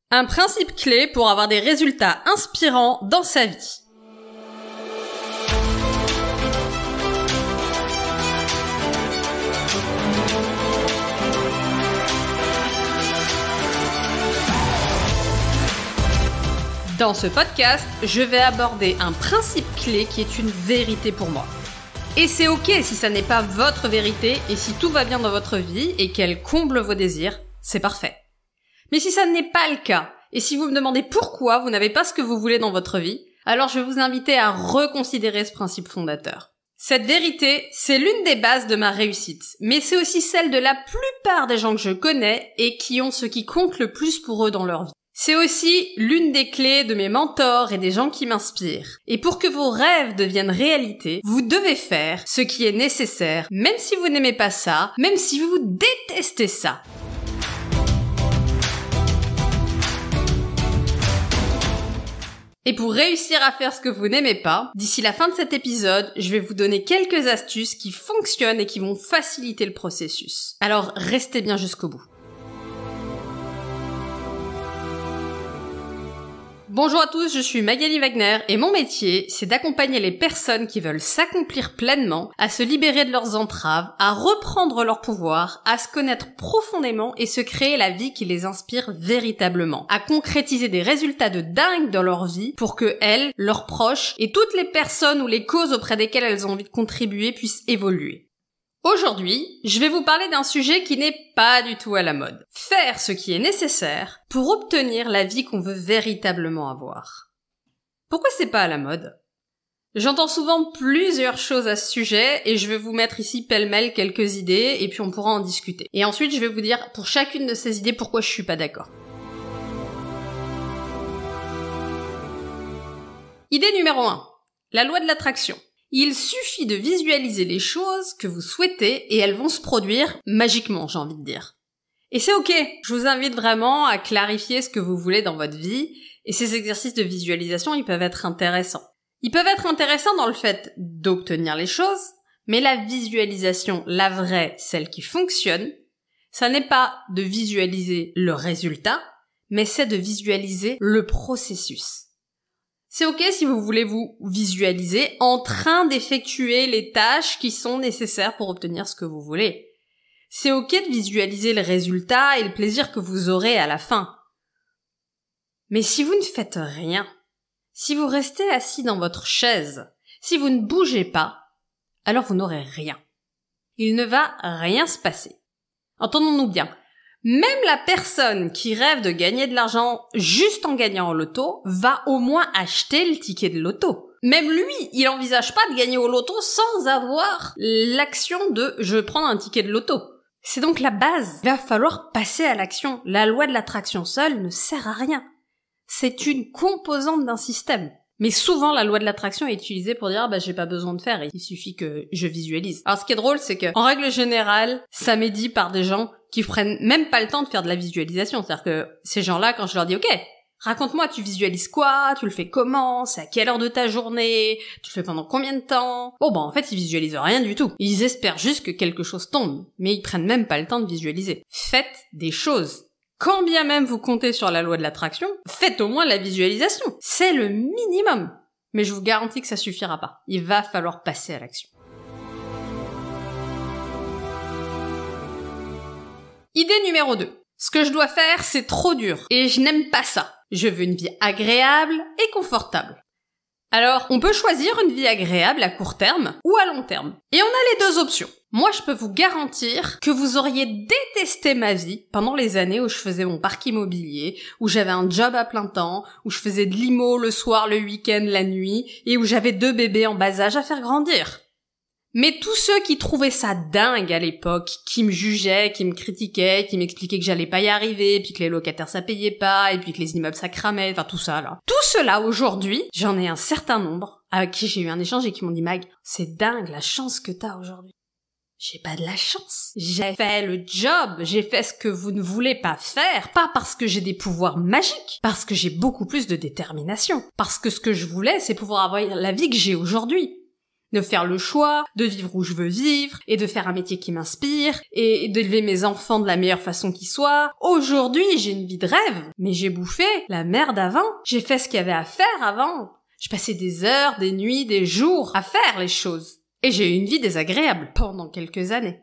Un principe clé pour avoir des résultats inspirants dans sa vie. Dans ce podcast, je vais aborder un principe clé qui est une vérité pour moi. Et c'est ok si ça n'est pas votre vérité et si tout va bien dans votre vie et qu'elle comble vos désirs, c'est parfait. Mais si ça n'est pas le cas, et si vous me demandez pourquoi vous n'avez pas ce que vous voulez dans votre vie, alors je vais vous inviter à reconsidérer ce principe fondateur. Cette vérité, c'est l'une des bases de ma réussite, mais c'est aussi celle de la plupart des gens que je connais et qui ont ce qui compte le plus pour eux dans leur vie. C'est aussi l'une des clés de mes mentors et des gens qui m'inspirent. Et pour que vos rêves deviennent réalité, vous devez faire ce qui est nécessaire, même si vous n'aimez pas ça, même si vous détestez ça. Et pour réussir à faire ce que vous n'aimez pas, d'ici la fin de cet épisode, je vais vous donner quelques astuces qui fonctionnent et qui vont faciliter le processus. Alors restez bien jusqu'au bout. Bonjour à tous, je suis Magali Wagner et mon métier, c'est d'accompagner les personnes qui veulent s'accomplir pleinement, à se libérer de leurs entraves, à reprendre leur pouvoir, à se connaître profondément et se créer la vie qui les inspire véritablement, à concrétiser des résultats de dingue dans leur vie pour que elles, leurs proches et toutes les personnes ou les causes auprès desquelles elles ont envie de contribuer puissent évoluer. Aujourd'hui, je vais vous parler d'un sujet qui n'est pas du tout à la mode. Faire ce qui est nécessaire pour obtenir la vie qu'on veut véritablement avoir. Pourquoi c'est pas à la mode ? J'entends souvent plusieurs choses à ce sujet et je vais vous mettre ici pêle-mêle quelques idées et puis on pourra en discuter. Et ensuite, je vais vous dire pour chacune de ces idées pourquoi je suis pas d'accord. Idée numéro 1. La loi de l'attraction. Il suffit de visualiser les choses que vous souhaitez et elles vont se produire magiquement, j'ai envie de dire. Et c'est ok, je vous invite vraiment à clarifier ce que vous voulez dans votre vie et ces exercices de visualisation, ils peuvent être intéressants. Ils peuvent être intéressants dans le fait d'obtenir les choses, mais la visualisation, la vraie, celle qui fonctionne, ça n'est pas de visualiser le résultat, mais c'est de visualiser le processus. C'est ok si vous voulez vous visualiser en train d'effectuer les tâches qui sont nécessaires pour obtenir ce que vous voulez. C'est ok de visualiser le résultat et le plaisir que vous aurez à la fin. Mais si vous ne faites rien, si vous restez assis dans votre chaise, si vous ne bougez pas, alors vous n'aurez rien. Il ne va rien se passer. Entendons-nous bien. Même la personne qui rêve de gagner de l'argent juste en gagnant au loto va au moins acheter le ticket de loto. Même lui, il n'envisage pas de gagner au loto sans avoir l'action de « je prends un ticket de loto ». C'est donc la base. Il va falloir passer à l'action. La loi de l'attraction seule ne sert à rien. C'est une composante d'un système. Mais souvent, la loi de l'attraction est utilisée pour dire j'ai pas besoin de faire, il suffit que je visualise. Alors ce qui est drôle, c'est que en règle générale, ça m'est dit par des gens qui prennent même pas le temps de faire de la visualisation. C'est-à-dire que ces gens-là, quand je leur dis ok, raconte-moi, tu visualises quoi, tu le fais comment, c'est à quelle heure de ta journée, tu le fais pendant combien de temps. En fait, ils visualisent rien du tout. Ils espèrent juste que quelque chose tombe, mais ils prennent même pas le temps de visualiser. Faites des choses. Quand bien même vous comptez sur la loi de l'attraction, faites au moins la visualisation. C'est le minimum. Mais je vous garantis que ça suffira pas. Il va falloir passer à l'action. Idée numéro 2. Ce que je dois faire, c'est trop dur. Et je n'aime pas ça. Je veux une vie agréable et confortable. Alors, on peut choisir une vie agréable à court terme ou à long terme. Et on a les deux options. Moi, je peux vous garantir que vous auriez détesté ma vie pendant les années où je faisais mon parc immobilier, où j'avais un job à plein temps, où je faisais de l'IMO le soir, le week-end, la nuit, et où j'avais 2 bébés en bas âge à faire grandir. Mais tous ceux qui trouvaient ça dingue à l'époque, qui me jugeaient, qui me critiquaient, qui m'expliquaient que j'allais pas y arriver, puis que les locataires ça payait pas, et puis que les immeubles ça cramait, enfin tout ça là. Tout cela aujourd'hui, j'en ai un certain nombre avec qui j'ai eu un échange et qui m'ont dit Mag, c'est dingue la chance que t'as aujourd'hui. J'ai pas de la chance. J'ai fait le job, j'ai fait ce que vous ne voulez pas faire, pas parce que j'ai des pouvoirs magiques, parce que j'ai beaucoup plus de détermination, parce que ce que je voulais, c'est pouvoir avoir la vie que j'ai aujourd'hui. de faire le choix, de vivre où je veux vivre, et de faire un métier qui m'inspire, et d'élever mes enfants de la meilleure façon qui soit. Aujourd'hui, j'ai une vie de rêve, mais j'ai bouffé la merde avant. J'ai fait ce qu'il y avait à faire avant. Je passais des heures, des nuits, des jours à faire les choses. Et j'ai eu une vie désagréable pendant quelques années.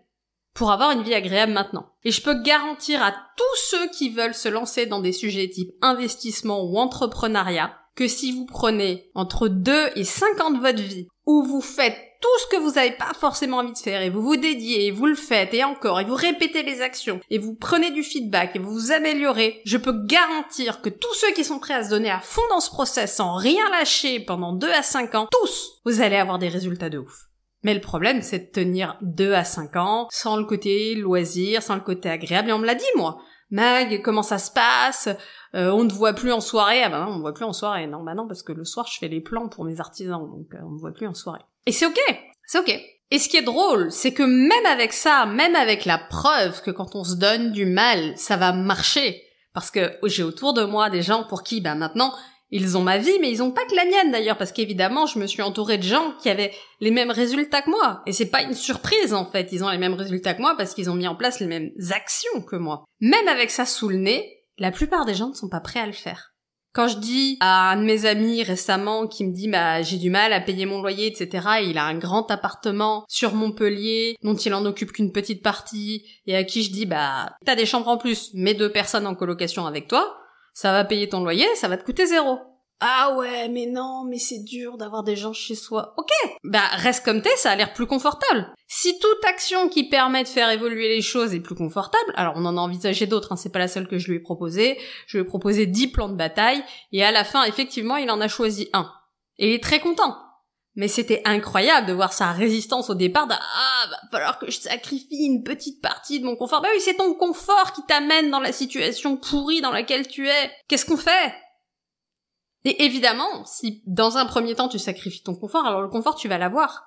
Pour avoir une vie agréable maintenant. Et je peux garantir à tous ceux qui veulent se lancer dans des sujets type investissement ou entrepreneuriat que si vous prenez entre 2 et 5 ans de votre vie où vous faites tout ce que vous n'avez pas forcément envie de faire et vous vous dédiez et vous le faites et encore et vous répétez les actions et vous prenez du feedback et vous vous améliorez, je peux garantir que tous ceux qui sont prêts à se donner à fond dans ce process sans rien lâcher pendant 2 à 5 ans, tous, vous allez avoir des résultats de ouf. Mais le problème, c'est de tenir 2 à 5 ans, sans le côté loisir, sans le côté agréable. Et on me l'a dit, moi. Mag, comment ça se passe? On ne voit plus en soirée. Ah bah non, on ne voit plus en soirée. Non, bah non, parce que le soir, je fais les plans pour mes artisans, donc on ne voit plus en soirée. Et c'est ok. C'est ok. Et ce qui est drôle, c'est que même avec ça, même avec la preuve que quand on se donne du mal, ça va marcher. Parce que j'ai autour de moi des gens pour qui, bah maintenant, ils ont ma vie, mais ils ont pas que la mienne d'ailleurs, parce qu'évidemment, je me suis entourée de gens qui avaient les mêmes résultats que moi. Et c'est pas une surprise en fait, ils ont les mêmes résultats que moi parce qu'ils ont mis en place les mêmes actions que moi. Même avec ça sous le nez, la plupart des gens ne sont pas prêts à le faire. Quand je dis à un de mes amis récemment qui me dit bah j'ai du mal à payer mon loyer, etc., et il a un grand appartement sur Montpellier dont il en occupe qu'une petite partie, et à qui je dis bah t'as des chambres en plus, mets 2 personnes en colocation avec toi, ça va payer ton loyer, ça va te coûter 0. Ah ouais, mais non, mais c'est dur d'avoir des gens chez soi. Ok, bah reste comme t'es, ça a l'air plus confortable. Si toute action qui permet de faire évoluer les choses est plus confortable, alors on en a envisagé d'autres, hein, c'est pas la seule que je lui ai proposée, je lui ai proposé 10 plans de bataille, et à la fin, effectivement, il en a choisi un. Et il est très content. Mais c'était incroyable de voir sa résistance au départ de « Ah, va falloir que je sacrifie une petite partie de mon confort. » Bah oui, c'est ton confort qui t'amène dans la situation pourrie dans laquelle tu es. Qu'est-ce qu'on fait? Et évidemment, si dans un premier temps tu sacrifies ton confort, alors le confort tu vas l'avoir.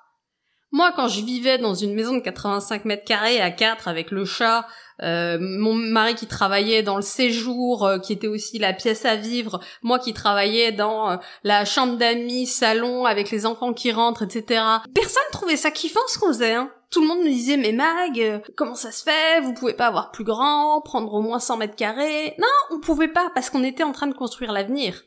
Moi, quand je vivais dans une maison de 85 mètres carrés à 4 avec le chat, mon mari qui travaillait dans le séjour, qui était aussi la pièce à vivre, moi qui travaillais dans la chambre d'amis, salon, avec les enfants qui rentrent, etc. Personne trouvait ça kiffant ce qu'on faisait, hein. Tout le monde me disait, mais Mag, comment ça se fait? Vous pouvez pas avoir plus grand, prendre au moins 100 mètres carrés? Non, on pouvait pas, parce qu'on était en train de construire l'avenir.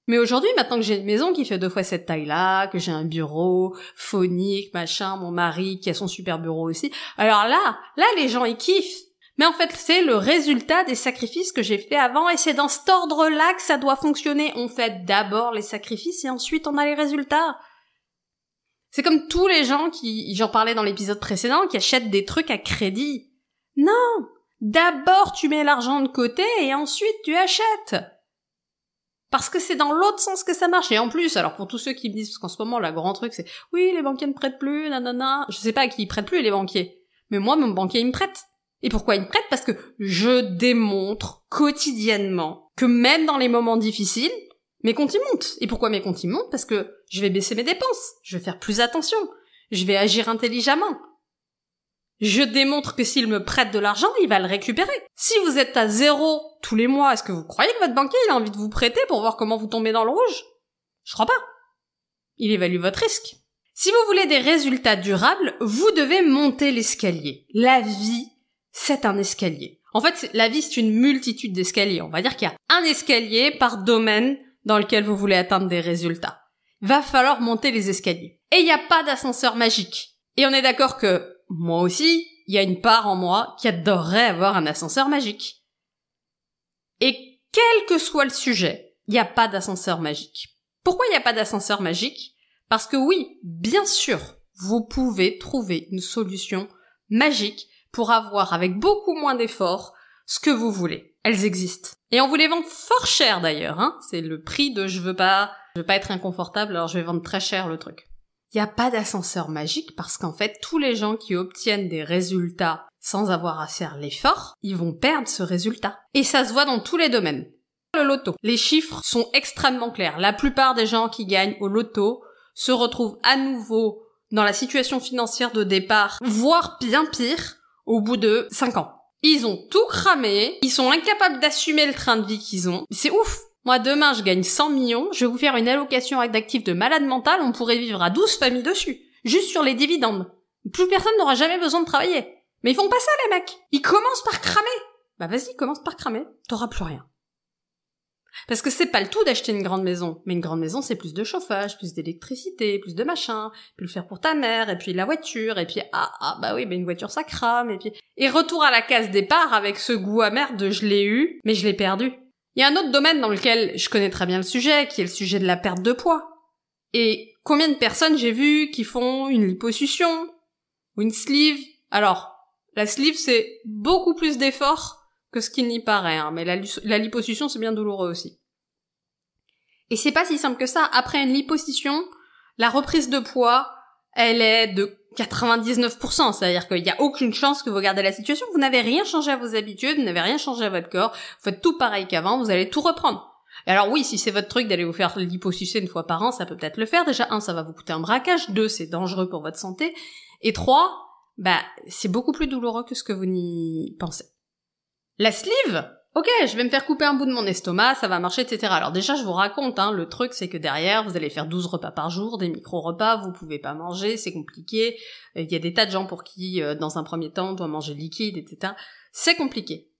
Mais aujourd'hui, maintenant que j'ai une maison qui fait 2 fois cette taille-là, que j'ai un bureau phonique, machin, mon mari qui a son super bureau aussi, alors là, les gens ils kiffent. Mais en fait, c'est le résultat des sacrifices que j'ai fait avant, et c'est dans cet ordre-là que ça doit fonctionner. On fait d'abord les sacrifices et ensuite on a les résultats. C'est comme tous les gens qui, j'en parlais dans l'épisode précédent, qui achètent des trucs à crédit. Non! D'abord tu mets l'argent de côté et ensuite tu achètes. Parce que c'est dans l'autre sens que ça marche. Et en plus, alors pour tous ceux qui me disent, parce qu'en ce moment, le grand truc, c'est « Oui, les banquiers ne prêtent plus, nanana. » Je sais pas à qui ils prêtent plus, les banquiers. Mais moi, mon banquier, il me prête. Et pourquoi il me prête? Parce que je démontre quotidiennement que même dans les moments difficiles, mes comptes y montent. Et pourquoi mes comptes y montent? Parce que je vais baisser mes dépenses. Je vais faire plus attention. Je vais agir intelligemment. Je démontre que s'il me prête de l'argent, il va le récupérer. Si vous êtes à 0 tous les mois, est-ce que vous croyez que votre banquier il a envie de vous prêter pour voir comment vous tombez dans le rouge? Je crois pas. Il évalue votre risque. Si vous voulez des résultats durables, vous devez monter l'escalier. La vie, c'est un escalier. En fait, la vie, c'est une multitude d'escaliers. On va dire qu'il y a un escalier par domaine dans lequel vous voulez atteindre des résultats. Il va falloir monter les escaliers. Et il n'y a pas d'ascenseur magique. Et on est d'accord que moi aussi, il y a une part en moi qui adorerait avoir un ascenseur magique. Et quel que soit le sujet, il n'y a pas d'ascenseur magique. Pourquoi il n'y a pas d'ascenseur magique? Parce que oui, bien sûr, vous pouvez trouver une solution magique pour avoir avec beaucoup moins d'efforts ce que vous voulez. Elles existent. Et on vous les vend fort cher d'ailleurs, hein. C'est le prix de je veux pas être inconfortable, alors je vais vendre très cher le truc. Il n'y a pas d'ascenseur magique parce qu'en fait, tous les gens qui obtiennent des résultats sans avoir à faire l'effort, ils vont perdre ce résultat. Et ça se voit dans tous les domaines. Le loto. Les chiffres sont extrêmement clairs. La plupart des gens qui gagnent au loto se retrouvent à nouveau dans la situation financière de départ, voire bien pire, au bout de 5 ans. Ils ont tout cramé, ils sont incapables d'assumer le train de vie qu'ils ont. C'est ouf! Moi, demain, je gagne 100 millions, je vais vous faire une allocation d'actifs de malade mental, on pourrait vivre à 12 familles dessus. juste sur les dividendes. Plus personne n'aura jamais besoin de travailler. Mais ils font pas ça, les mecs. Ils commencent par cramer. Bah vas-y, commence par cramer. T'auras plus rien. Parce que c'est pas le tout d'acheter une grande maison. Mais une grande maison, c'est plus de chauffage, plus d'électricité, plus de machin, puis le faire pour ta mère, et puis la voiture, et puis bah oui, mais une voiture ça crame, et retour à la case départ avec ce goût amer de je l'ai eu, mais je l'ai perdu. Il y a un autre domaine dans lequel je connais très bien le sujet, qui est le sujet de la perte de poids. Et combien de personnes j'ai vu qui font une liposuction, ou une sleeve. Alors, la sleeve c'est beaucoup plus d'efforts que ce qu'il n'y paraît, hein, mais la liposuction c'est bien douloureux aussi. Et c'est pas si simple que ça. Après une liposuction, la reprise de poids, elle est de 99%, c'est-à-dire qu'il n'y a aucune chance que vous gardez la situation, vous n'avez rien changé à vos habitudes, vous n'avez rien changé à votre corps, vous faites tout pareil qu'avant, vous allez tout reprendre. Et alors oui, si c'est votre truc d'aller vous faire liposucer une fois par an, ça peut peut-être le faire. Déjà, 1, ça va vous coûter un braquage, 2, c'est dangereux pour votre santé, et 3, c'est beaucoup plus douloureux que ce que vous n'y pensez. La sleeve, ok, je vais me faire couper un bout de mon estomac, ça va marcher, etc. Alors déjà, je vous raconte, le truc, c'est que derrière, vous allez faire 12 repas par jour, des micro-repas, vous pouvez pas manger, c'est compliqué. Il y a des tas de gens pour qui, dans un premier temps, on doit manger liquide, etc. C'est compliqué.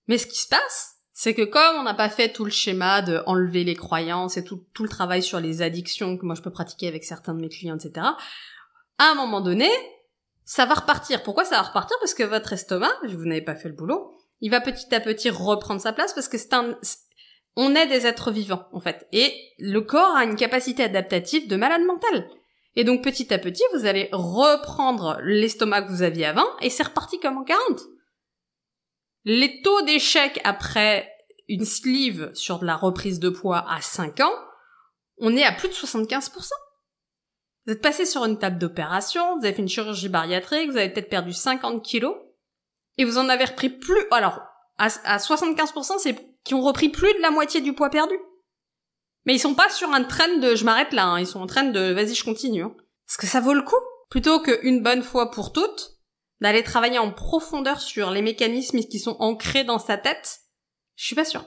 Mais ce qui se passe, c'est que comme on n'a pas fait tout le schéma de enlever les croyances et tout le travail sur les addictions que moi je peux pratiquer avec certains de mes clients, etc., à un moment donné, ça va repartir. Pourquoi ça va repartir? Parce que votre estomac, vu que vous n'avez pas fait le boulot, il va petit à petit reprendre sa place parce que on est des êtres vivants, en fait. Et le corps a une capacité adaptative de malade mental. Et donc, petit à petit, vous allez reprendre l'estomac que vous aviez avant et c'est reparti comme en 40. Les taux d'échec après une sleeve sur de la reprise de poids à 5 ans, on est à plus de 75%. Vous êtes passé sur une table d'opération, vous avez fait une chirurgie bariatrique, vous avez peut-être perdu 50 kilos, et vous en avez repris plus, alors, à 75%, c'est qui ont repris plus de la moitié du poids perdu. Mais ils sont pas sur un trend de je m'arrête là, ils sont en train de vas-y je continue. Parce que ça vaut le coup. Plutôt qu'une bonne fois pour toutes, d'aller travailler en profondeur sur les mécanismes qui sont ancrés dans sa tête, je suis pas sûre.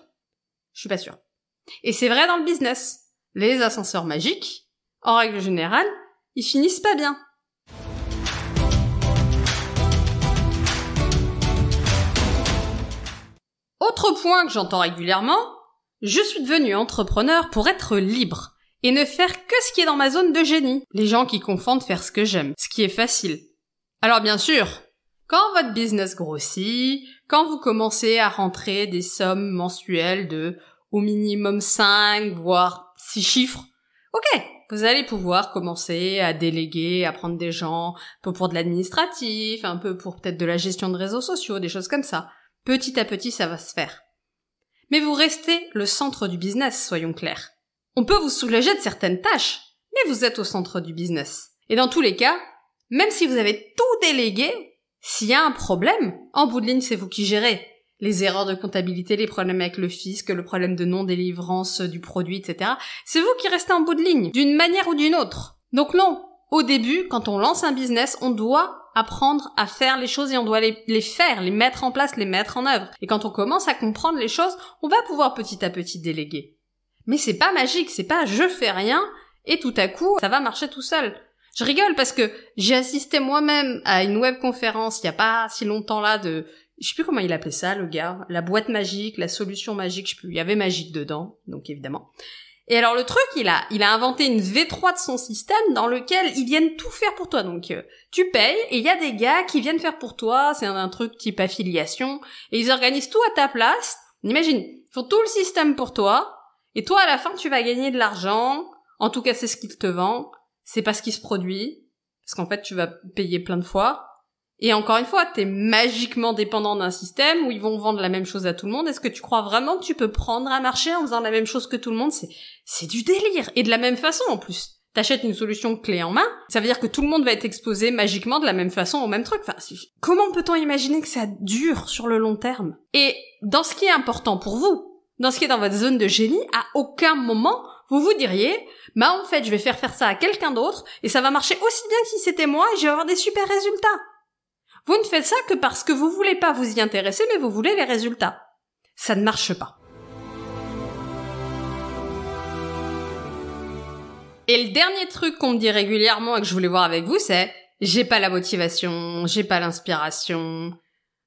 Et c'est vrai dans le business. Les ascenseurs magiques, en règle générale, ils finissent pas bien. Autre point que j'entends régulièrement, je suis devenu entrepreneur pour être libre et ne faire que ce qui est dans ma zone de génie. Les gens qui confondent faire ce que j'aime, ce qui est facile. Alors bien sûr, quand votre business grossit, quand vous commencez à rentrer des sommes mensuelles de au minimum 5, voire 6 chiffres, ok, vous allez pouvoir commencer à déléguer, à prendre des gens, un peu pour de l'administratif, un peu pour peut-être de la gestion de réseaux sociaux, des choses comme ça. Petit à petit, ça va se faire. Mais vous restez le centre du business, soyons clairs. On peut vous soulager de certaines tâches, mais vous êtes au centre du business. Et dans tous les cas, même si vous avez tout délégué, s'il y a un problème, en bout de ligne, c'est vous qui gérez. Les erreurs de comptabilité, les problèmes avec le fisc, le problème de non-délivrance du produit, etc. C'est vous qui restez en bout de ligne, d'une manière ou d'une autre. Donc non, au début, quand on lance un business, on doit apprendre à faire les choses et on doit les faire, les mettre en place, les mettre en œuvre. Et quand on commence à comprendre les choses, on va pouvoir petit à petit déléguer. Mais c'est pas magique, c'est pas je fais rien et tout à coup, ça va marcher tout seul. Je rigole parce que j'ai assisté moi-même à une webconférence il y a pas si longtemps là je sais plus comment il appelait ça, le gars, la boîte magique, la solution magique, je sais plus, il y avait magique dedans, donc évidemment. Et alors le truc, il a inventé une V3 de son système dans lequel ils viennent tout faire pour toi. Donc tu payes et il y a des gars qui viennent faire pour toi, c'est un truc type affiliation, et ils organisent tout à ta place. Imagine, ils font tout le système pour toi, et toi à la fin tu vas gagner de l'argent, en tout cas c'est ce qu'ils te vendent, c'est pas ce qui se produit, parce qu'en fait tu vas payer plein de fois. Et encore une fois, t'es magiquement dépendant d'un système où ils vont vendre la même chose à tout le monde. Est-ce que tu crois vraiment que tu peux prendre un marché en faisant la même chose que tout le monde? C'est du délire. Et de la même façon, en plus. T'achètes une solution clé en main, ça veut dire que tout le monde va être exposé magiquement de la même façon au même truc. Enfin, comment peut-on imaginer que ça dure sur le long terme? Et dans ce qui est important pour vous, dans ce qui est dans votre zone de génie, à aucun moment, vous vous diriez, en fait, je vais faire ça à quelqu'un d'autre, et ça va marcher aussi bien que si c'était moi, et je vais avoir des super résultats. Vous ne faites ça que parce que vous voulez pas vous y intéresser, mais vous voulez les résultats. Ça ne marche pas. Et le dernier truc qu'on me dit régulièrement et que je voulais voir avec vous, c'est « j'ai pas la motivation, j'ai pas l'inspiration ».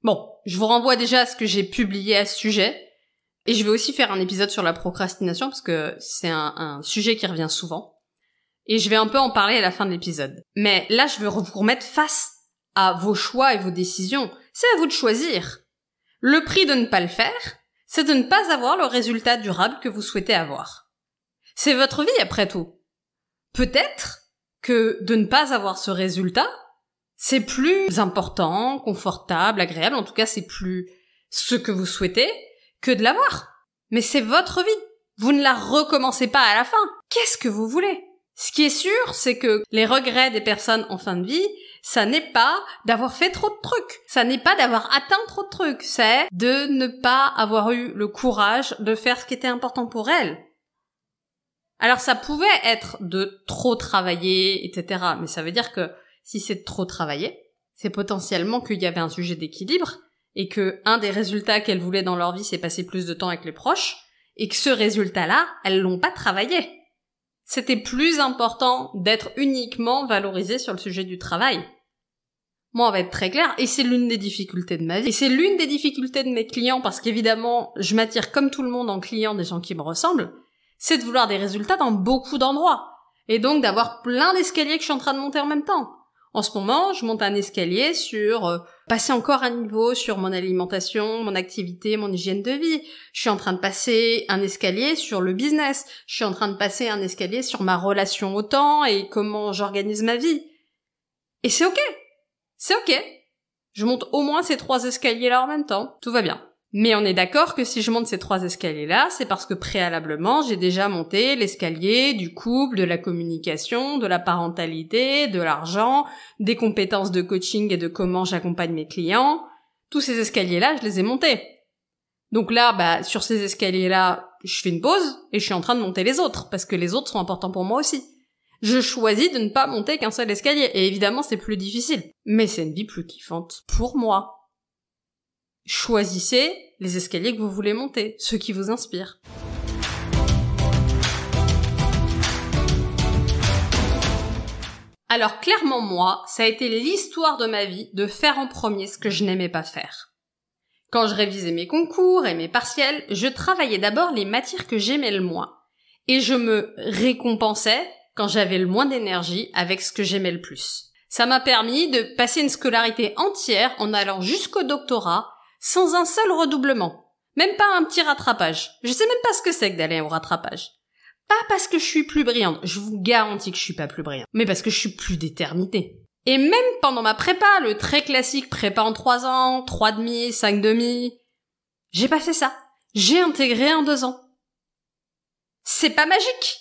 Bon, je vous renvoie déjà à ce que j'ai publié à ce sujet. Et je vais aussi faire un épisode sur la procrastination parce que c'est un sujet qui revient souvent. Et je vais un peu en parler à la fin de l'épisode. Mais là, je vais vous remettre face à vos choix et vos décisions. C'est à vous de choisir. Le prix de ne pas le faire, c'est de ne pas avoir le résultat durable que vous souhaitez avoir. C'est votre vie après tout. Peut-être que de ne pas avoir ce résultat, c'est plus important, confortable, agréable, en tout cas c'est plus ce que vous souhaitez que de l'avoir. Mais c'est votre vie. Vous ne la recommencez pas à la fin. Qu'est-ce que vous voulez ? Ce qui est sûr, c'est que les regrets des personnes en fin de vie, ça n'est pas d'avoir fait trop de trucs. Ça n'est pas d'avoir atteint trop de trucs. C'est de ne pas avoir eu le courage de faire ce qui était important pour elles. Alors ça pouvait être de trop travailler, etc. Mais ça veut dire que si c'est de trop travailler, c'est potentiellement qu'il y avait un sujet d'équilibre et que un des résultats qu'elles voulaient dans leur vie, c'est passer plus de temps avec les proches et que ce résultat-là, elles l'ont pas travaillé. C'était plus important d'être uniquement valorisé sur le sujet du travail. Moi, on va être très clair, et c'est l'une des difficultés de ma vie. Et c'est l'une des difficultés de mes clients, parce qu'évidemment, je m'attire comme tout le monde en client des gens qui me ressemblent, c'est de vouloir des résultats dans beaucoup d'endroits. Et donc d'avoir plein d'escaliers que je suis en train de monter en même temps. En ce moment, je monte un escalier sur passer encore un niveau sur mon alimentation, mon activité, mon hygiène de vie. Je suis en train de passer un escalier sur le business. Je suis en train de passer un escalier sur ma relation au temps et comment j'organise ma vie. Et c'est ok. C'est ok. Je monte au moins ces 3 escaliers-là en même temps. Tout va bien. Mais on est d'accord que si je monte ces 3 escaliers-là, c'est parce que préalablement, j'ai déjà monté l'escalier du couple, de la communication, de la parentalité, de l'argent, des compétences de coaching et de comment j'accompagne mes clients. Tous ces escaliers-là, je les ai montés. Donc là, sur ces escaliers-là, je fais une pause et je suis en train de monter les autres, parce que les autres sont importants pour moi aussi. Je choisis de ne pas monter qu'un seul escalier, et évidemment, c'est plus difficile. Mais c'est une vie plus kiffante pour moi. Choisissez les escaliers que vous voulez monter, ceux qui vous inspirent. Alors clairement moi, ça a été l'histoire de ma vie de faire en premier ce que je n'aimais pas faire. Quand je révisais mes concours et mes partiels, je travaillais d'abord les matières que j'aimais le moins. Et je me récompensais quand j'avais le moins d'énergie avec ce que j'aimais le plus. Ça m'a permis de passer une scolarité entière en allant jusqu'au doctorat sans un seul redoublement. Même pas un petit rattrapage. Je sais même pas ce que c'est que d'aller au rattrapage. Pas parce que je suis plus brillante, je vous garantis que je suis pas plus brillante, mais parce que je suis plus déterminée. Et même pendant ma prépa, le très classique prépa en 3 ans, 3,5, 5,5, j'ai pas fait ça. J'ai intégré en 2 ans. C'est pas magique.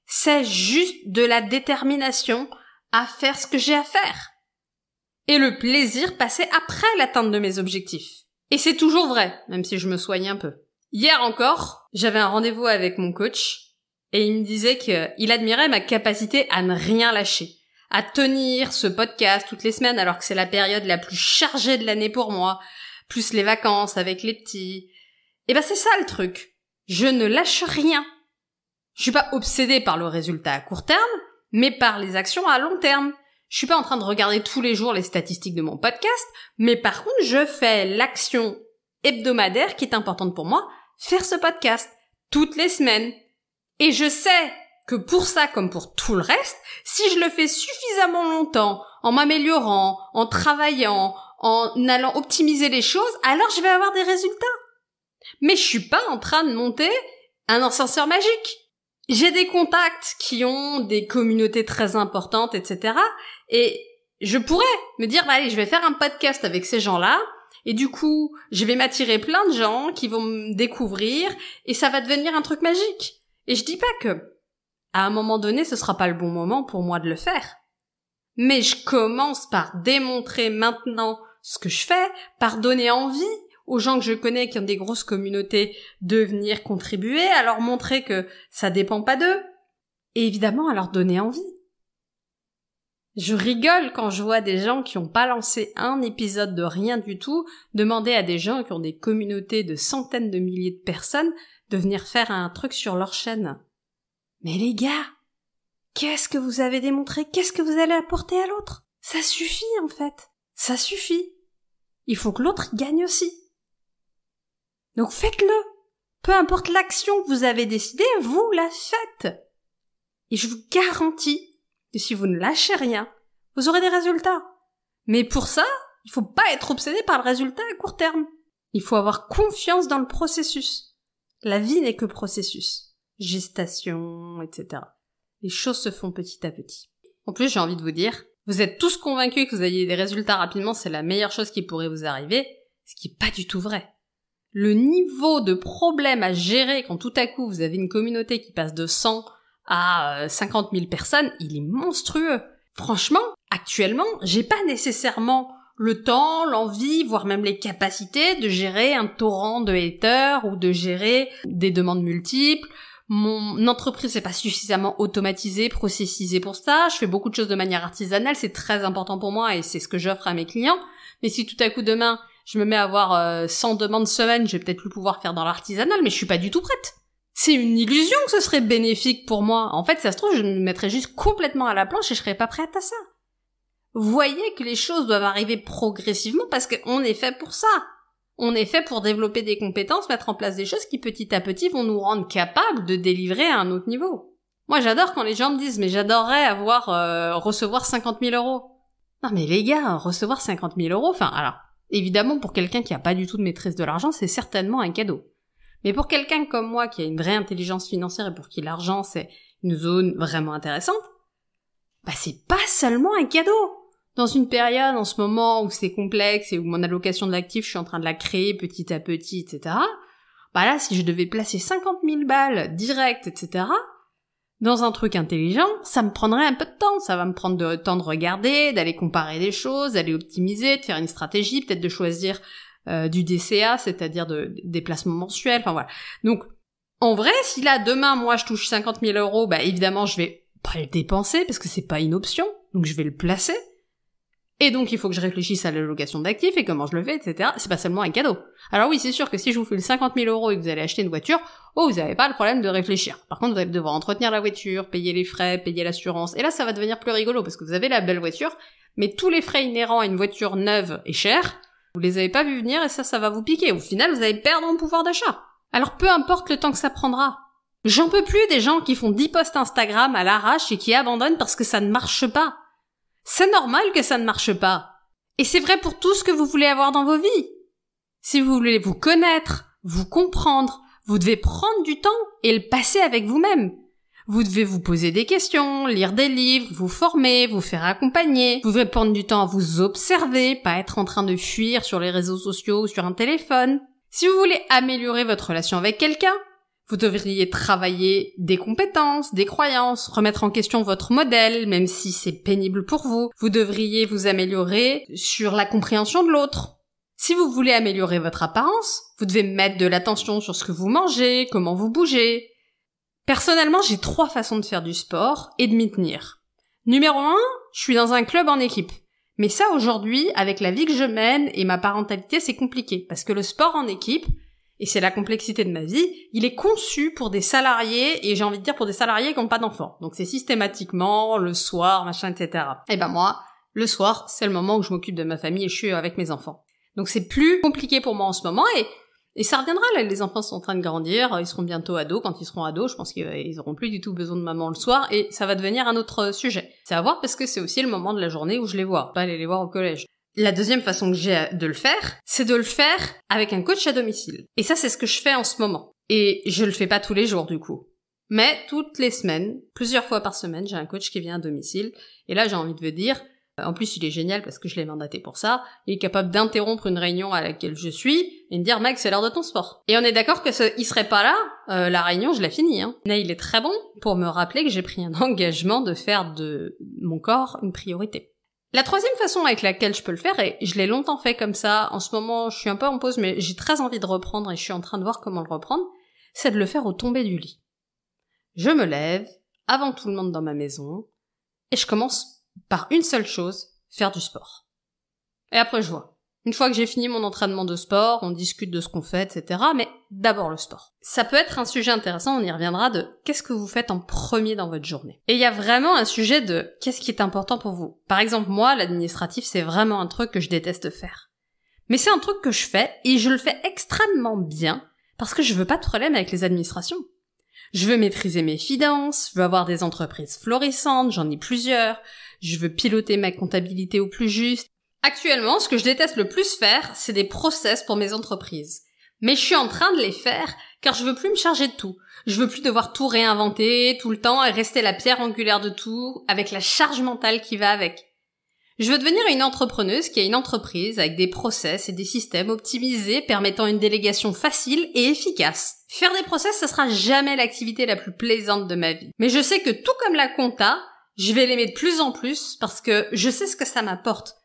C'est juste de la détermination à faire ce que j'ai à faire. Et le plaisir passait après l'atteinte de mes objectifs. Et c'est toujours vrai, même si je me soigne un peu. Hier encore, j'avais un rendez-vous avec mon coach, et il me disait qu'il admirait ma capacité à ne rien lâcher, à tenir ce podcast toutes les semaines alors que c'est la période la plus chargée de l'année pour moi, plus les vacances avec les petits. Et c'est ça le truc. Je ne lâche rien. Je suis pas obsédée par le résultat à court terme, mais par les actions à long terme. Je suis pas en train de regarder tous les jours les statistiques de mon podcast, mais par contre, je fais l'action hebdomadaire qui est importante pour moi, faire ce podcast toutes les semaines. Et je sais que pour ça, comme pour tout le reste, si je le fais suffisamment longtemps, en m'améliorant, en travaillant, en allant optimiser les choses, alors je vais avoir des résultats. Mais je suis pas en train de monter un ascenseur magique. J'ai des contacts qui ont des communautés très importantes, etc. Et je pourrais me dire, allez, je vais faire un podcast avec ces gens-là, et du coup, je vais m'attirer plein de gens qui vont me découvrir, et ça va devenir un truc magique. Et je dis pas que, à un moment donné, ce sera pas le bon moment pour moi de le faire. Mais je commence par démontrer maintenant ce que je fais, par donner envie aux gens que je connais qui ont des grosses communautés de venir contribuer, à leur montrer que ça dépend pas d'eux, et évidemment à leur donner envie. Je rigole quand je vois des gens qui ont pas lancé un épisode de rien du tout, demander à des gens qui ont des communautés de centaines de milliers de personnes de venir faire un truc sur leur chaîne. Mais les gars, Qu'est-ce que vous avez démontré? Qu'est-ce que vous allez apporter à l'autre? Ça suffit, en fait. Ça suffit. Il faut que l'autre gagne aussi. Donc faites-le. Peu importe l'action que vous avez décidée, vous la faites. Et je vous garantis que si vous ne lâchez rien, vous aurez des résultats. Mais pour ça, il faut pas être obsédé par le résultat à court terme. Il faut avoir confiance dans le processus. La vie n'est que processus. Gestation, etc. Les choses se font petit à petit. En plus, j'ai envie de vous dire, vous êtes tous convaincus que vous ayez des résultats rapidement, c'est la meilleure chose qui pourrait vous arriver, ce qui est pas du tout vrai. Le niveau de problème à gérer quand tout à coup vous avez une communauté qui passe de 100 à 50 000 personnes, il est monstrueux. Franchement, actuellement, j'ai pas nécessairement le temps, l'envie, voire même les capacités de gérer un torrent de haters ou de gérer des demandes multiples. Mon entreprise n'est pas suffisamment automatisée, processisée pour ça. Je fais beaucoup de choses de manière artisanale, c'est très important pour moi et c'est ce que j'offre à mes clients. Mais si tout à coup demain, je me mets à avoir 100 demandes semaine, je vais peut-être plus pouvoir faire dans l'artisanal, mais je suis pas du tout prête. C'est une illusion que ce serait bénéfique pour moi. En fait, ça se trouve, je me mettrais juste complètement à la planche et je serais pas prête à ça. Voyez que les choses doivent arriver progressivement parce qu'on est fait pour ça. On est fait pour développer des compétences, mettre en place des choses qui petit à petit vont nous rendre capables de délivrer à un autre niveau. Moi, j'adore quand les gens me disent « mais j'adorerais recevoir 50 000 euros ». Non mais les gars, recevoir 50 000 euros, alors, évidemment pour quelqu'un qui a pas du tout de maîtrise de l'argent, c'est certainement un cadeau. Mais pour quelqu'un comme moi qui a une vraie intelligence financière et pour qui l'argent c'est une zone vraiment intéressante, c'est pas seulement un cadeau. Dans une période en ce moment où c'est complexe et où mon allocation de l'actif, je suis en train de la créer petit à petit, etc. Là, si je devais placer 50 000 balles directes, etc., dans un truc intelligent, ça me prendrait un peu de temps. Ça va me prendre le temps de regarder, d'aller comparer des choses, d'aller optimiser, de faire une stratégie, peut-être de choisir du DCA, c'est-à-dire des placements mensuels, voilà. Donc, en vrai, si là, demain, moi, je touche 50 000 euros, évidemment, je vais pas le dépenser parce que c'est pas une option, donc je vais le placer. Et donc, il faut que je réfléchisse à l'allocation d'actifs et comment je le fais, etc. C'est pas seulement un cadeau. Alors oui, c'est sûr que si je vous file 50 000 euros et que vous allez acheter une voiture, vous n'avez pas le problème de réfléchir. Par contre, vous allez devoir entretenir la voiture, payer les frais, payer l'assurance. Et là, ça va devenir plus rigolo parce que vous avez la belle voiture, mais tous les frais inhérents à une voiture neuve et chère, vous les avez pas vus venir et ça va vous piquer. Au final, vous allez perdre en pouvoir d'achat. Alors peu importe le temps que ça prendra. J'en peux plus des gens qui font 10 posts Instagram à l'arrache et qui abandonnent parce que ça ne marche pas. C'est normal que ça ne marche pas. Et c'est vrai pour tout ce que vous voulez avoir dans vos vies. Si vous voulez vous connaître, vous comprendre, vous devez prendre du temps et le passer avec vous-même. Vous devez vous poser des questions, lire des livres, vous former, vous faire accompagner. Vous devez prendre du temps à vous observer, pas être en train de fuir sur les réseaux sociaux ou sur un téléphone. Si vous voulez améliorer votre relation avec quelqu'un, vous devriez travailler des compétences, des croyances, remettre en question votre modèle, même si c'est pénible pour vous. Vous devriez vous améliorer sur la compréhension de l'autre. Si vous voulez améliorer votre apparence, vous devez mettre de l'attention sur ce que vous mangez, comment vous bougez. Personnellement, j'ai 3 façons de faire du sport et de m'y tenir. Numéro 1, je suis dans un club en équipe. Mais ça, aujourd'hui, avec la vie que je mène et ma parentalité, c'est compliqué. Parce que le sport en équipe, et c'est la complexité de ma vie, il est conçu pour des salariés, et j'ai envie de dire pour des salariés qui n'ont pas d'enfants. Donc c'est systématiquement le soir, machin, etc. Et moi, le soir, c'est le moment où je m'occupe de ma famille et je suis avec mes enfants. Donc c'est plus compliqué pour moi en ce moment, et ça reviendra, là, les enfants sont en train de grandir, ils seront bientôt ados, quand ils seront ados, je pense qu'ils auront plus du tout besoin de maman le soir, et ça va devenir un autre sujet. C'est à voir parce que c'est aussi le moment de la journée où je les vois, pas aller les voir au collège. La deuxième façon que j'ai de le faire, c'est de le faire avec un coach à domicile. Et ça, c'est ce que je fais en ce moment. Et je le fais pas tous les jours, du coup. Mais toutes les semaines, plusieurs fois par semaine, j'ai un coach qui vient à domicile. Et là, j'ai envie de vous dire, en plus, il est génial parce que je l'ai mandaté pour ça. Il est capable d'interrompre une réunion à laquelle je suis et me dire, mec, c'est l'heure de ton sport. Et on est d'accord que il serait pas là, la réunion, je l'ai finie, hein. Mais il est très bon pour me rappeler que j'ai pris un engagement de faire de mon corps une priorité. La troisième façon avec laquelle je peux le faire, et je l'ai longtemps fait comme ça, en ce moment je suis un peu en pause mais j'ai très envie de reprendre et je suis en train de voir comment le reprendre, c'est de le faire au tomber du lit. Je me lève, avant tout le monde dans ma maison, et je commence par une seule chose, faire du sport. Et après je vois. Une fois que j'ai fini mon entraînement de sport, on discute de ce qu'on fait, etc. Mais d'abord le sport. Ça peut être un sujet intéressant, on y reviendra, de qu'est-ce que vous faites en premier dans votre journée. Et il y a vraiment un sujet de qu'est-ce qui est important pour vous. Par exemple, moi, l'administratif, c'est vraiment un truc que je déteste faire. Mais c'est un truc que je fais, et je le fais extrêmement bien, parce que je veux pas de problème avec les administrations. Je veux maîtriser mes finances, je veux avoir des entreprises florissantes, j'en ai plusieurs, je veux piloter ma comptabilité au plus juste. Actuellement, ce que je déteste le plus faire, c'est des process pour mes entreprises. Mais je suis en train de les faire car je veux plus me charger de tout. Je veux plus devoir tout réinventer tout le temps et rester la pierre angulaire de tout avec la charge mentale qui va avec. Je veux devenir une entrepreneuse qui a une entreprise avec des process et des systèmes optimisés permettant une délégation facile et efficace. Faire des process, ce sera jamais l'activité la plus plaisante de ma vie. Mais je sais que tout comme la compta, je vais l'aimer de plus en plus parce que je sais ce que ça m'apporte.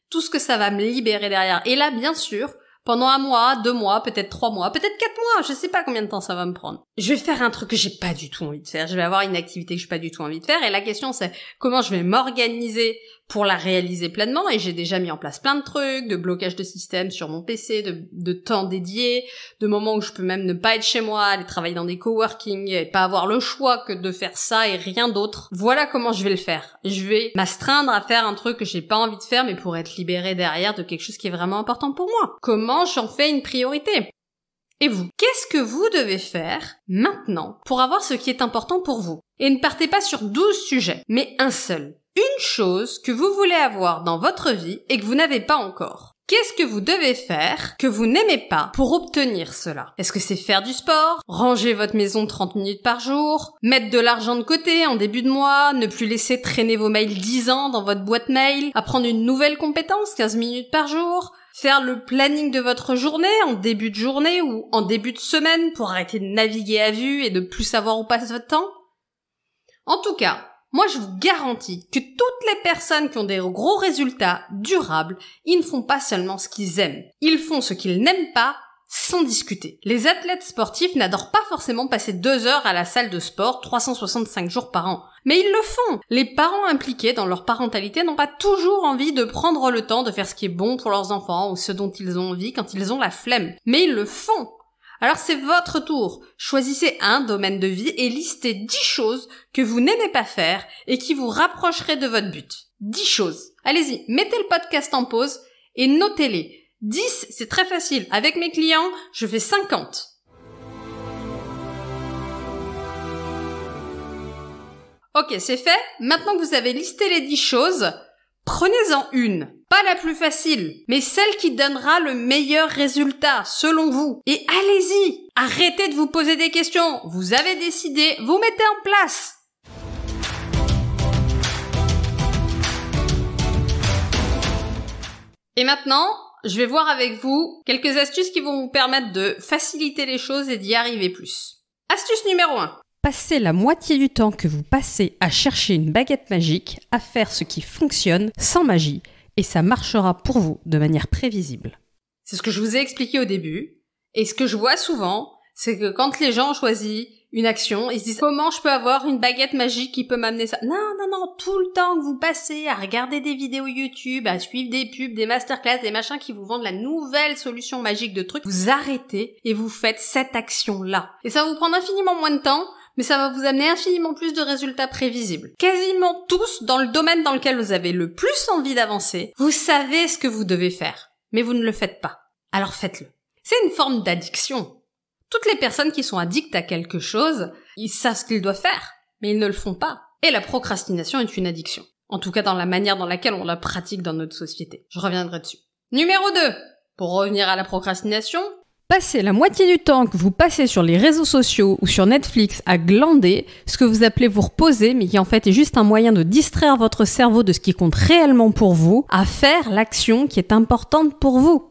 Tout ce que ça va me libérer derrière. Et là, bien sûr, pendant 1 mois, 2 mois, peut-être 3 mois, peut-être 4 mois, je sais pas combien de temps ça va me prendre. Je vais faire un truc que j'ai pas du tout envie de faire. Je vais avoir une activité que j'ai pas du tout envie de faire. Et la question, c'est comment je vais m'organiser pour la réaliser pleinement. Et j'ai déjà mis en place plein de trucs, de blocage de système sur mon PC, de temps dédié, de moments où je peux même ne pas être chez moi, aller travailler dans des coworking et pas avoir le choix que de faire ça et rien d'autre. Voilà comment je vais le faire. Je vais m'astreindre à faire un truc que j'ai pas envie de faire, mais pour être libérée derrière de quelque chose qui est vraiment important pour moi. Comment j'en fais une priorité? Et vous, qu'est-ce que vous devez faire maintenant pour avoir ce qui est important pour vous? Et ne partez pas sur 12 sujets, mais un seul. Une chose que vous voulez avoir dans votre vie et que vous n'avez pas encore. Qu'est-ce que vous devez faire que vous n'aimez pas pour obtenir cela? Est-ce que c'est faire du sport, ranger votre maison 30 minutes par jour, mettre de l'argent de côté en début de mois, ne plus laisser traîner vos mails 10 ans dans votre boîte mail, apprendre une nouvelle compétence 15 minutes par jour, faire le planning de votre journée en début de journée ou en début de semaine pour arrêter de naviguer à vue et de plus savoir où passe votre temps? En tout cas, moi, je vous garantis que toutes les personnes qui ont des gros résultats durables, ils ne font pas seulement ce qu'ils aiment. Ils font ce qu'ils n'aiment pas sans discuter. Les athlètes sportifs n'adorent pas forcément passer 2 heures à la salle de sport 365 jours par an. Mais ils le font. Les parents impliqués dans leur parentalité n'ont pas toujours envie de prendre le temps de faire ce qui est bon pour leurs enfants ou ce dont ils ont envie quand ils ont la flemme. Mais ils le font. Alors c'est votre tour. Choisissez un domaine de vie et listez 10 choses que vous n'aimez pas faire et qui vous rapprocheraient de votre but. 10 choses. Allez-y, mettez le podcast en pause et notez-les. 10, c'est très facile. Avec mes clients, je fais 50. Ok, c'est fait. Maintenant que vous avez listé les 10 choses, prenez-en une. Pas la plus facile, mais celle qui donnera le meilleur résultat, selon vous. Et allez-y! Arrêtez de vous poser des questions. Vous avez décidé, vous mettez en place. Et maintenant, je vais voir avec vous quelques astuces qui vont vous permettre de faciliter les choses et d'y arriver plus. Astuce numéro 1. Passez la moitié du temps que vous passez à chercher une baguette magique, à faire ce qui fonctionne sans magie, et ça marchera pour vous de manière prévisible. C'est ce que je vous ai expliqué au début, et ce que je vois souvent, c'est que quand les gens choisissent une action, ils se disent « Comment je peux avoir une baguette magique qui peut m'amener ça ?» Non, tout le temps que vous passez à regarder des vidéos YouTube, à suivre des pubs, des masterclass, des machins qui vous vendent la nouvelle solution magique de trucs, vous arrêtez et vous faites cette action-là. Et ça va vous prendre infiniment moins de temps, mais ça va vous amener infiniment plus de résultats prévisibles. Quasiment tous, dans le domaine dans lequel vous avez le plus envie d'avancer, vous savez ce que vous devez faire, mais vous ne le faites pas. Alors faites-le. C'est une forme d'addiction. Toutes les personnes qui sont addictes à quelque chose, ils savent ce qu'ils doivent faire, mais ils ne le font pas. Et la procrastination est une addiction. En tout cas dans la manière dans laquelle on la pratique dans notre société. Je reviendrai dessus. Numéro 2. Pour revenir à la procrastination, passez la moitié du temps que vous passez sur les réseaux sociaux ou sur Netflix à glander, ce que vous appelez vous reposer, mais qui en fait est juste un moyen de distraire votre cerveau de ce qui compte réellement pour vous, à faire l'action qui est importante pour vous.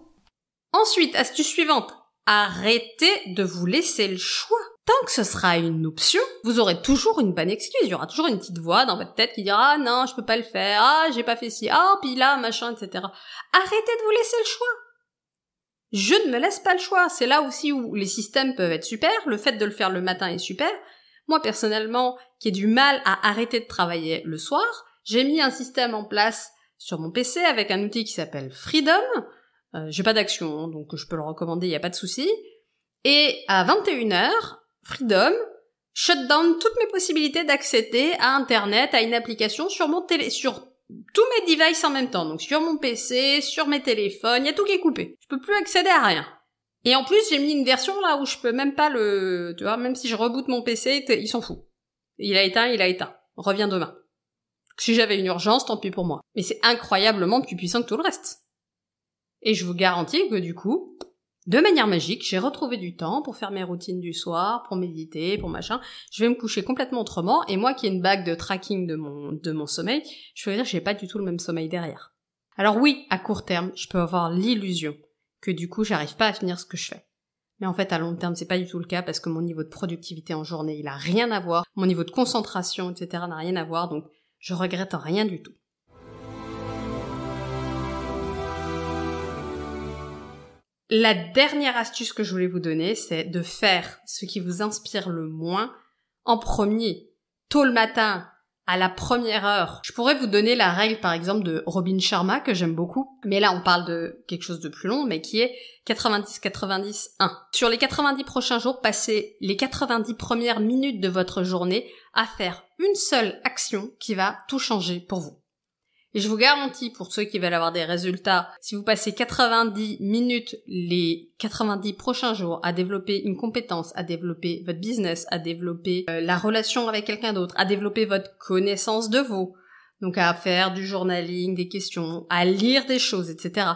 Ensuite, astuce suivante. Arrêtez de vous laisser le choix. Tant que ce sera une option, vous aurez toujours une bonne excuse. Il y aura toujours une petite voix dans votre tête qui dira « Ah non, je peux pas le faire. Ah, j'ai pas fait ci. Ah, puis là, machin, etc. » Arrêtez de vous laisser le choix. Je ne me laisse pas le choix. C'est là aussi où les systèmes peuvent être super. Le fait de le faire le matin est super. Moi, personnellement, qui ai du mal à arrêter de travailler le soir, j'ai mis un système en place sur mon PC avec un outil qui s'appelle Freedom. J'ai pas d'action, donc je peux le recommander, y a pas de souci. Et à 21h, Freedom shut down toutes mes possibilités d'accéder à Internet, à une application sur sur tous mes devices en même temps. Donc sur mon PC, sur mes téléphones, il y a tout qui est coupé. Je peux plus accéder à rien. Et en plus, j'ai mis une version là où je peux même pas tu vois, même si je reboot mon PC, il s'en fout. Il a éteint. Reviens demain. Si j'avais une urgence, tant pis pour moi. Mais c'est incroyablement plus puissant que tout le reste. Et je vous garantis que du coup, de manière magique, j'ai retrouvé du temps pour faire mes routines du soir, pour méditer, pour machin. Je vais me coucher complètement autrement, et moi qui ai une bague de tracking de mon sommeil, je veux dire que j'ai pas du tout le même sommeil derrière. Alors oui, à court terme, je peux avoir l'illusion que du coup, j'arrive pas à finir ce que je fais. Mais en fait, à long terme, c'est pas du tout le cas parce que mon niveau de productivité en journée, il a rien à voir. Mon niveau de concentration, etc. n'a rien à voir, donc je regrette rien du tout. La dernière astuce que je voulais vous donner, c'est de faire ce qui vous inspire le moins en premier, tôt le matin, à la première heure. Je pourrais vous donner la règle, par exemple, de Robin Sharma, que j'aime beaucoup, mais là, on parle de quelque chose de plus long, mais qui est 90-90-1. Sur les 90 prochains jours, passez les 90 premières minutes de votre journée à faire une seule action qui va tout changer pour vous. Et je vous garantis, pour ceux qui veulent avoir des résultats, si vous passez 90 minutes les 90 prochains jours à développer une compétence, à développer votre business, à développer la relation avec quelqu'un d'autre, à développer votre connaissance de vous, donc à faire du journaling, des questions, à lire des choses, etc.,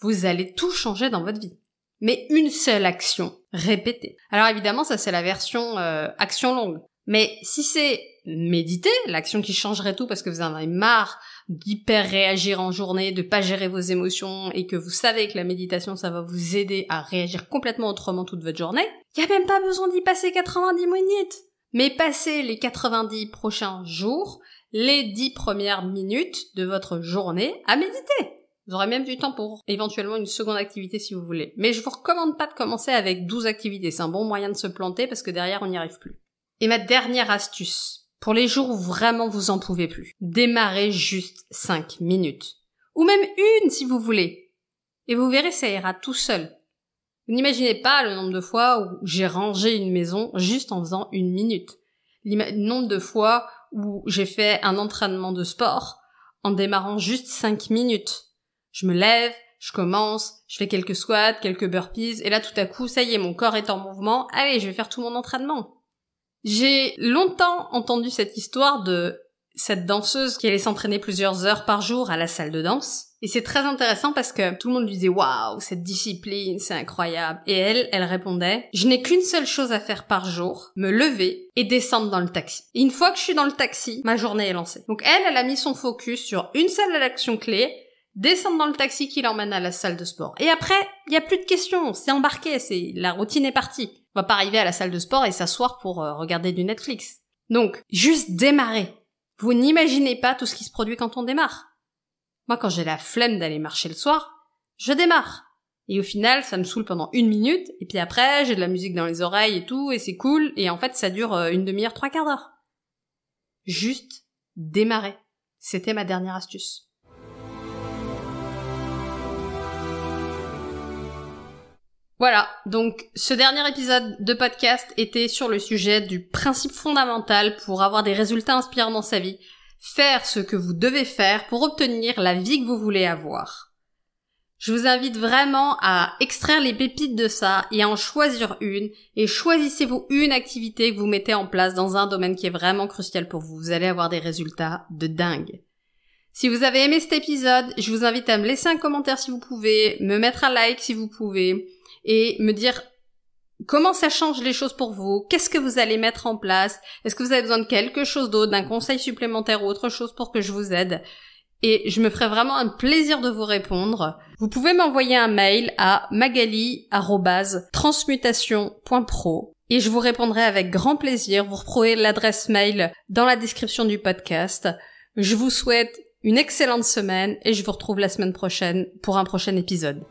vous allez tout changer dans votre vie. Mais une seule action, répétée. Alors évidemment, ça c'est la version action longue. Mais si c'est méditer, l'action qui changerait tout parce que vous en avez marre d'hyper réagir en journée, de pas gérer vos émotions et que vous savez que la méditation ça va vous aider à réagir complètement autrement toute votre journée, y a même pas besoin d'y passer 90 minutes. Mais passez les 90 prochains jours, les 10 premières minutes de votre journée à méditer. Vous aurez même du temps pour éventuellement une seconde activité si vous voulez. Mais je vous recommande pas de commencer avec 12 activités, c'est un bon moyen de se planter parce que derrière on n'y arrive plus. Et ma dernière astuce, pour les jours où vraiment vous en pouvez plus, démarrez juste 5 minutes. Ou même une si vous voulez. Et vous verrez, ça ira tout seul. Vous n'imaginez pas le nombre de fois où j'ai rangé une maison juste en faisant 1 minute. Le nombre de fois où j'ai fait un entraînement de sport en démarrant juste 5 minutes. Je me lève, je commence, je fais quelques squats, quelques burpees, et là tout à coup, ça y est, mon corps est en mouvement, allez, je vais faire tout mon entraînement. J'ai longtemps entendu cette histoire de cette danseuse qui allait s'entraîner plusieurs heures par jour à la salle de danse. Et c'est très intéressant parce que tout le monde lui disait « Waouh, cette discipline, c'est incroyable !» Et elle répondait « Je n'ai qu'une seule chose à faire par jour, me lever et descendre dans le taxi. Et une fois que je suis dans le taxi, ma journée est lancée. » Donc elle a mis son focus sur une seule action clé, descendre dans le taxi qui l'emmène à la salle de sport. Et après, il n'y a plus de questions, c'est embarqué, la routine est partie. On va pas arriver à la salle de sport et s'asseoir pour regarder du Netflix. Donc, juste démarrer. Vous n'imaginez pas tout ce qui se produit quand on démarre. Moi, quand j'ai la flemme d'aller marcher le soir, je démarre. Et au final, ça me saoule pendant 1 minute, et puis après, j'ai de la musique dans les oreilles et tout, et c'est cool, et en fait, ça dure 1 demi-heure, 3/4 d'heure. Juste démarrer. C'était ma dernière astuce. Voilà, donc ce dernier épisode de podcast était sur le sujet du principe fondamental pour avoir des résultats inspirants dans sa vie. Faire ce que vous devez faire pour obtenir la vie que vous voulez avoir. Je vous invite vraiment à extraire les pépites de ça et à en choisir une, et choisissez-vous une activité que vous mettez en place dans un domaine qui est vraiment crucial pour vous. Vous allez avoir des résultats de dingue. Si vous avez aimé cet épisode, je vous invite à me laisser un commentaire si vous pouvez, me mettre un like si vous pouvez, et me dire comment ça change les choses pour vous, qu'est-ce que vous allez mettre en place, est-ce que vous avez besoin de quelque chose d'autre, d'un conseil supplémentaire ou autre chose pour que je vous aide. Et je me ferai vraiment un plaisir de vous répondre. Vous pouvez m'envoyer un mail à magali@transmutation.pro et je vous répondrai avec grand plaisir. Vous retrouvez l'adresse mail dans la description du podcast. Je vous souhaite une excellente semaine et je vous retrouve la semaine prochaine pour un prochain épisode.